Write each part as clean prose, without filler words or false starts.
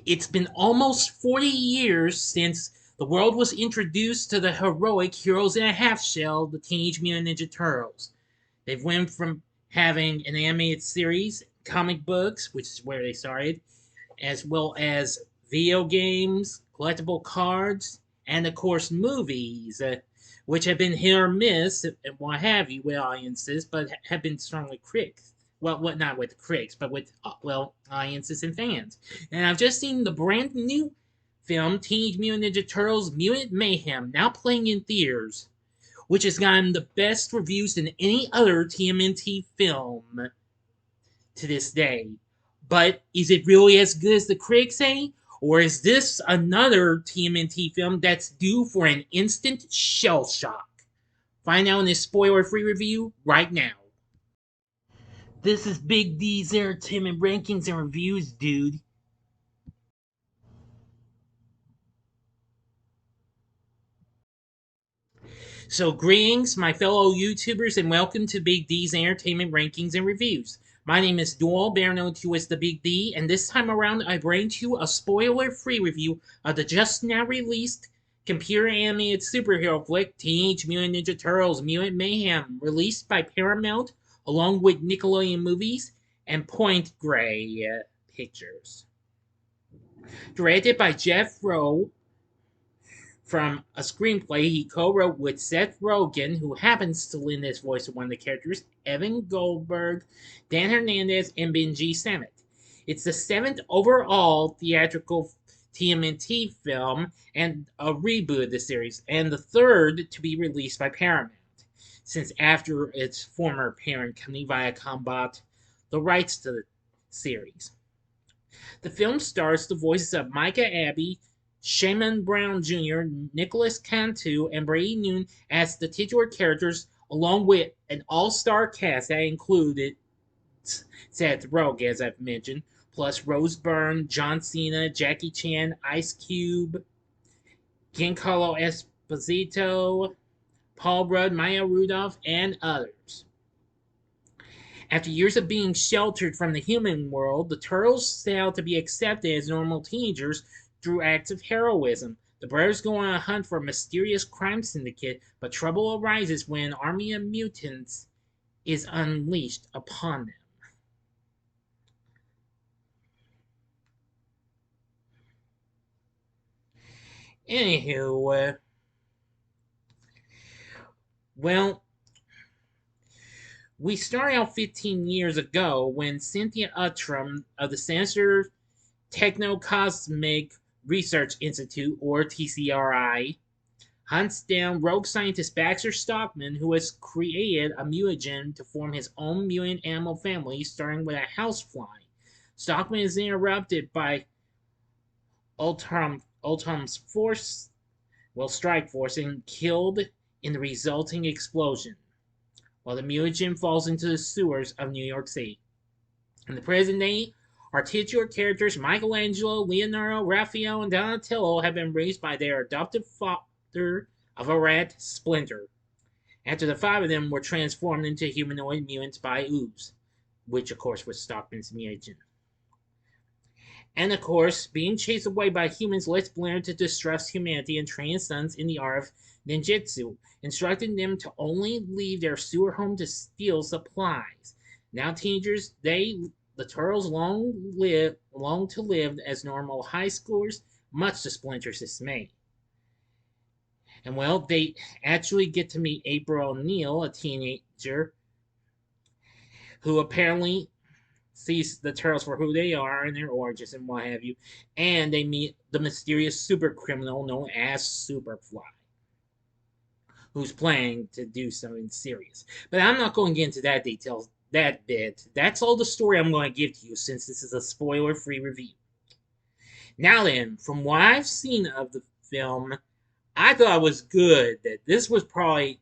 It's been almost 40 years since the world was introduced to the heroic heroes in a half shell, the Teenage Mutant Ninja Turtles. They've went from having an animated series, comic books, which is where they started, as well as video games, collectible cards, and of course movies, which have been hit or miss and what have you with audiences, but have been strongly critiqued. Well, what not with critics, but with audiences and fans. And I've just seen the brand new film Teenage Mutant Ninja Turtles: Mutant Mayhem, now playing in theaters, which has gotten the best reviews than any other TMNT film to this day. But is it really as good as the critics say? Or is this another TMNT film that's due for an instant shell shock? Find out in this spoiler free review right now. This is Big D's Entertainment Rankings and Reviews, dude. So, greetings, my fellow YouTubers, and welcome to Big D's Entertainment Rankings and Reviews. My name is Doyle, better known to as the Big D, and this time around I bring to you a spoiler-free review of the just now released computer-animated superhero flick Teenage Mutant Ninja Turtles: Mutant Mayhem, released by Paramount along with Nickelodeon Movies and Point Grey Pictures. Directed by Jeff Rowe, from a screenplay he co-wrote with Seth Rogen, who happens to lend his voice to one of the characters, Evan Goldberg, Dan Hernandez, and Benji Samit. It's the 7th overall theatrical TMNT film and a reboot of the series, and the 3rd to be released by Paramount, since after its former parent company Viacom bought the rights to the series. The film stars the voices of Micah Abbey, Shamon Brown Jr., Nicolas, Cantu, and Brady as the titular characters, along with an all-star cast that included Seth Rogen, as I've mentioned, plus Rose Byrne, John Cena, Jackie Chan, Ice Cube, Giancarlo Esposito, Paul Rudd, Maya Rudolph, and others. After years of being sheltered from the human world, the Turtles set out to be accepted as normal teenagers through acts of heroism. The brothers go on a hunt for a mysterious crime syndicate, but trouble arises when an army of mutants is unleashed upon them. Anywho, well, we start out 15 years ago when Cynthia Uttram of the Sinister Techno-Cosmic Research Institute, or TCRI, hunts down rogue scientist Baxter Stockman, who has created a mutagen to form his own mutant animal family, starting with a housefly. Stockman is interrupted by Ultram's strike force, and killed in the resulting explosion, while the mutagen falls into the sewers of New York City. In the present day, our titular characters Michelangelo, Leonardo, Raphael, and Donatello have been raised by their adoptive father of a rat, Splinter, after the 5 of them were transformed into humanoid mutants by Ooze, which of course was Stockman's mutagen. And of course, being chased away by humans led Splinter to distrust humanity and train his sons in the art of ninjutsu, instructing them to only leave their sewer home to steal supplies. Now teenagers, the Turtles long to live as normal high schoolers, much to Splinter's dismay. And well, they actually get to meet April O'Neil, a teenager who apparently sees the Turtles for who they are and their origins and what have you, and they meet the mysterious super criminal known as Superfly, who's planning to do something serious. But I'm not going to get into that bit. That's all the story I'm going to give to you, since this is a spoiler-free review. Now then, from what I've seen of the film, I thought it was good. That this was probably,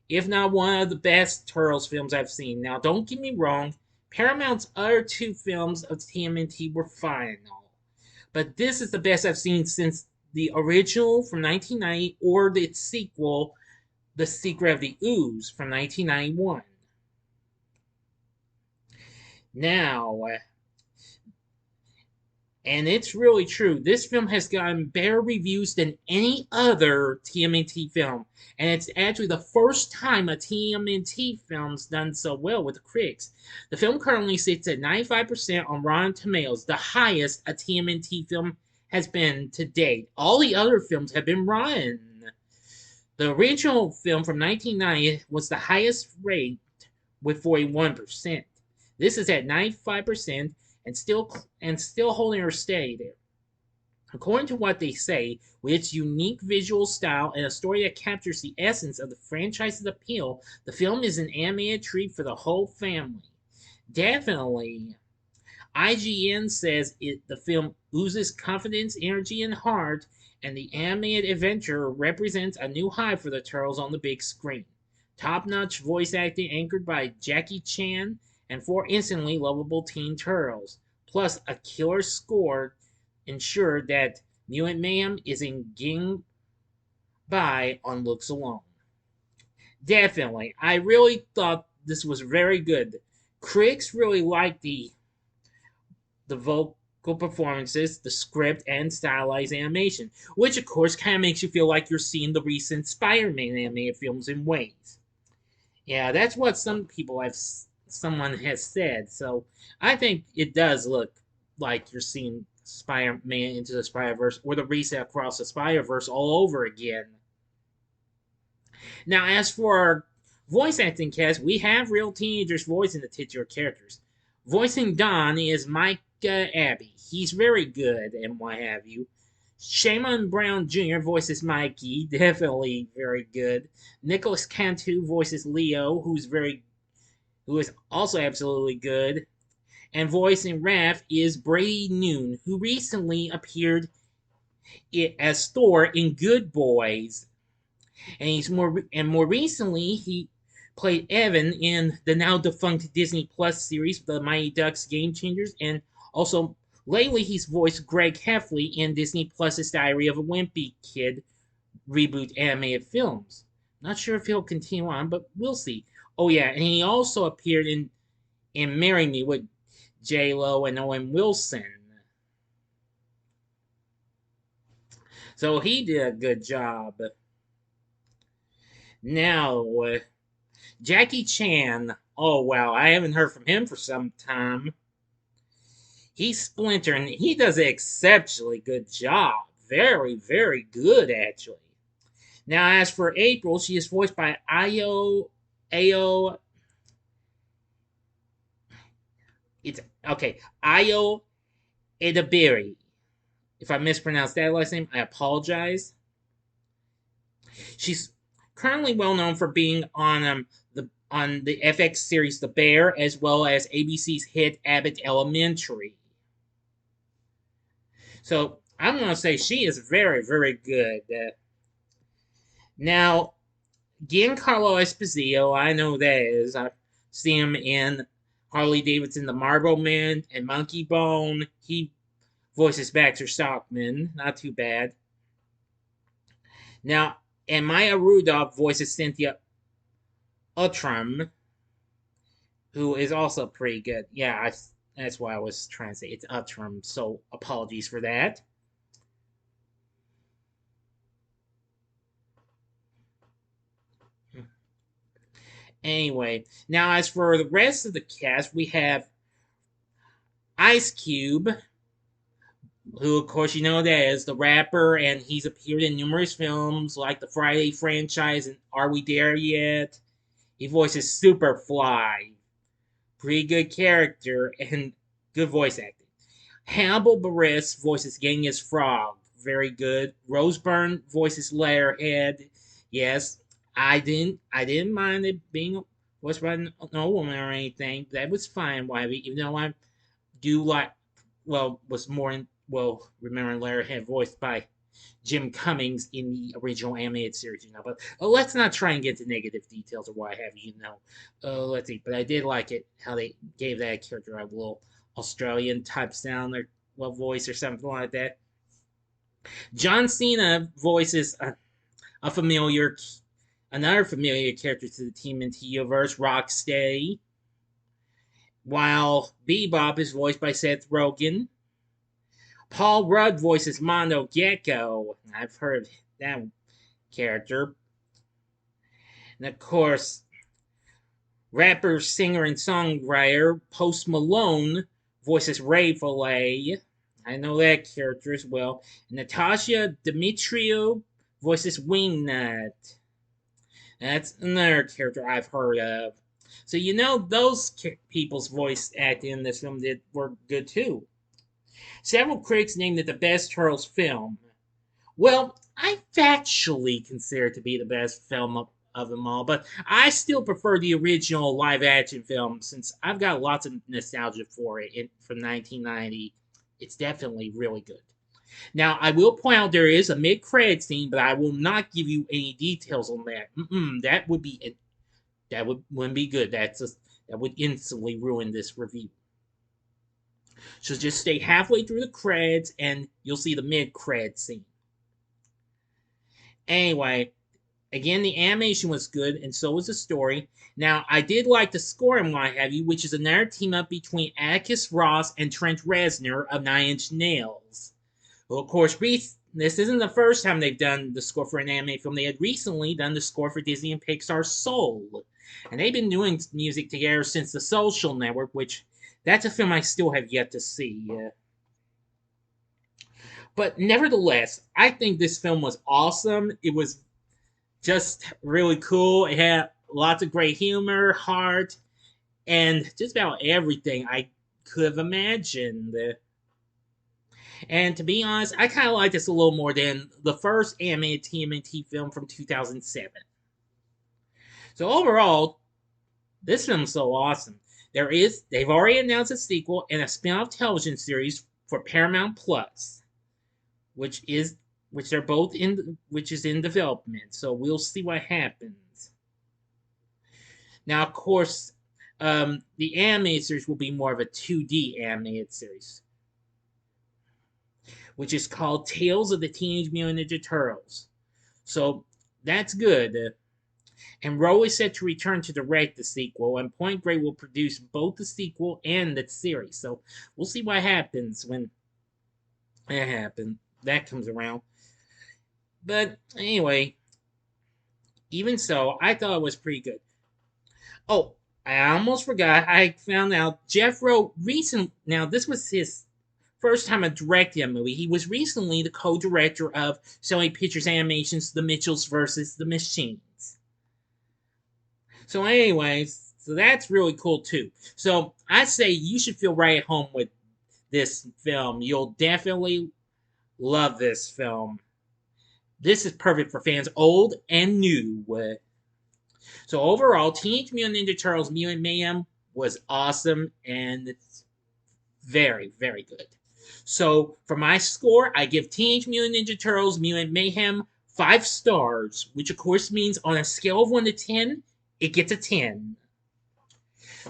if not one of the best Turtles films I've seen. Now, don't get me wrong, Paramount's other 2 films of TMNT were fine and all, but this is the best I've seen since the original from 1990 or its sequel, The Secret of the Ooze, from 1991. Now, And it's really true. This film has gotten better reviews than any other TMNT film. And it's actually the first time a TMNT film's done so well with the critics. The film currently sits at 95% on Rotten Tomatoes, the highest a TMNT film has been to date. All the other films have been rotten. The original film from 1990 was the highest rate with 41%. This is at 95% and still holding her steady there. According to what they say, with its unique visual style and a story that captures the essence of the franchise's appeal, the film is an animated treat for the whole family. Definitely. IGN says the film oozes confidence, energy, and heart, and the animated adventure represents a new high for the Turtles on the big screen. Top-notch voice acting anchored by Jackie Chan and 4 instantly lovable teen turtles, plus a killer score ensured that Mutant Mayhem isn't getting by on looks alone. Definitely, I really thought this was very good. Critics really liked the vocal performances, the script, and stylized animation, which of course kind of makes you feel like you're seeing the recent Spider-Man animated films in ways. Yeah, that's what someone has said. So I think it does look like you're seeing Spider-Man Into the Spider-Verse or the reset across the Spider-Verse all over again. Now, as for our voice acting cast, we have real teenagers voicing the titular characters. Voicing Don is Micah Abbey. He's very good and what have you. Shamon Brown Jr. voices Mikey, definitely very good. Nicolas Cantu voices Leo, who is also absolutely good. And voicing Raph is Brady Noon, who recently appeared as Thor in Good Boys, and more recently he played Evan in the now defunct Disney Plus series The Mighty Ducks Game Changers, and also lately he's voiced Greg Heffley in Disney Plus's Diary of a Wimpy Kid reboot animated films. Not sure if he'll continue on, but we'll see. Oh yeah, and he also appeared in Marry Me with J Lo and Owen Wilson. So he did a good job. Now, Jackie Chan. Oh wow, I haven't heard from him for some time. He's Splinter, and he does an exceptionally good job. Very, very good, actually. Now, as for April, she is voiced by Ayo. It's okay, Ayo Edebiri. If I mispronounced that last name, I apologize. She's currently well known for being on the FX series The Bear, as well as ABC's hit Abbott Elementary. So I'm going to say she is very, very good. Now, Giancarlo Esposito, I know that is. I've seen him in Harley Davidson, The Marlboro Man, and Monkey Bone. He voices Baxter Stockman. Not too bad. Now, and Maya Rudolph voices Cynthia Utram, who is also pretty good. Yeah, that's why I was trying to say it's Utram, so apologies for that. Anyway, now as for the rest of the cast, we have Ice Cube, who of course you know that is the rapper, and he's appeared in numerous films like the Friday franchise and Are We There Yet? He voices Superfly. Pretty good character and good voice acting. Hannibal Buress voices Genghis Frog. Very good. Rose Byrne voices Leatherhead. Yes, I didn't mind it being voiced by no woman or anything. That was fine, Wybie. Even though I do like, was more remembering Leatherhead voiced by Jim Cummings in the original animated series, But let's not try and get into negative details or what have you, Let's see. But I did like it how they gave that character a little Australian type sound or voice or something like that. John Cena voices another familiar character to the TMNT universe, Rocksteady, while Bebop is voiced by Seth Rogen. Paul Rudd voices Mondo Gecko. I've heard that character. And of course, rapper, singer, and songwriter Post Malone voices Ray Fillet. I know that character as well. Natasha Demetriou voices Wingnut. That's another character I've heard of. So you know those people's voice acting in this film were good too. Several critics named it the best Turtles film. Well, I factually consider it to be the best film of them all, but I still prefer the original live action film since I've got lots of nostalgia for it from 1990. It's definitely really good. Now, I will point out there is a mid-credit scene, but I will not give you any details on that. That would be wouldn't be good. That would instantly ruin this review. So just stay halfway through the credits, and you'll see the mid-credit scene. Anyway, again, the animation was good, and so was the story. Now, I did like the score in What Have You, which is another team up between Atticus Ross and Trent Reznor of Nine Inch Nails. Well, of course, this isn't the first time they've done the score for an anime film. They had recently done the score for Disney and Pixar's Soul. And they've been doing music together since The Social Network, which that's a film I still have yet to see. But nevertheless, I think this film was awesome. It was just really cool. It had lots of great humor, heart, and just about everything I could have imagined. And to be honest, I kind of like this a little more than the first animated TMNT film from 2007. So overall, this film's so awesome. They've already announced a sequel and a spin-off television series for Paramount Plus, which is in development. So we'll see what happens. Now, of course, the animated series will be more of a 2D animated series, which is called Tales of the Teenage Mutant Ninja Turtles. So that's good. And Rowe is set to return to direct the sequel, and Point Grey will produce both the sequel and the series. So we'll see what happens when that comes around. But anyway, even so, I thought it was pretty good. Oh, I almost forgot. I found out Jeff Rowe now this was his first time directing a movie. He was recently the co-director of Sony Pictures Animation's The Mitchells vs. the Machines. So anyways, so that's really cool too. So I say you should feel right at home with this film. You'll definitely love this film. This is perfect for fans old and new. So overall, Teenage Mutant Ninja Turtles Mutant Mayhem was awesome and it's very, very good. So for my score, I give Teenage Mutant Ninja Turtles Mutant Mayhem 5 stars, which of course means on a scale of 1 to 10, it gets a 10.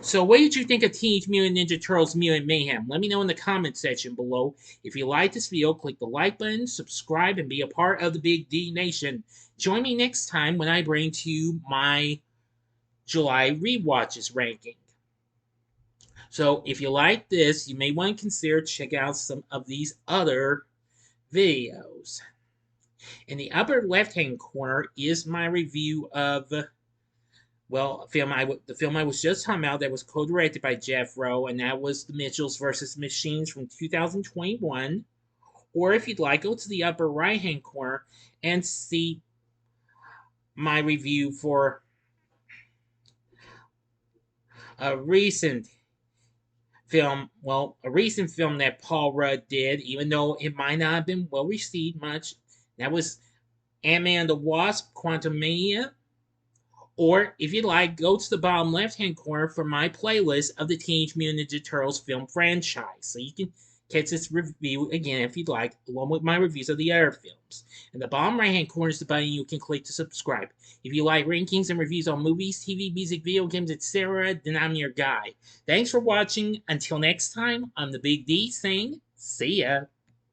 So what did you think of Teenage Mutant Ninja Turtles Mutant Mayhem? Let me know in the comment section below. If you like this video, click the like button, subscribe, and be a part of the Big D Nation. Join me next time when I bring to you my July rewatches ranking. So if you like this, you may want to consider checking out some of these other videos. In the upper left-hand corner is my review of the film I was just talking about that was co-directed by Jeff Rowe, and that was The Mitchells vs. Machines from 2021. Or if you'd like, go to the upper right-hand corner and see my review for a recent film that Paul Rudd did, even though it might not have been well received much. That was Ant-Man and the Wasp: Quantumania. Or, if you'd like, go to the bottom left-hand corner for my playlist of the Teenage Mutant Ninja Turtles film franchise. So you can catch this review again if you'd like, along with my reviews of the other films. In the bottom right-hand corner is the button you can click to subscribe. If you like rankings and reviews on movies, TV, music, video games, etc., then I'm your guy. Thanks for watching. Until next time, I'm the Big D saying, see ya.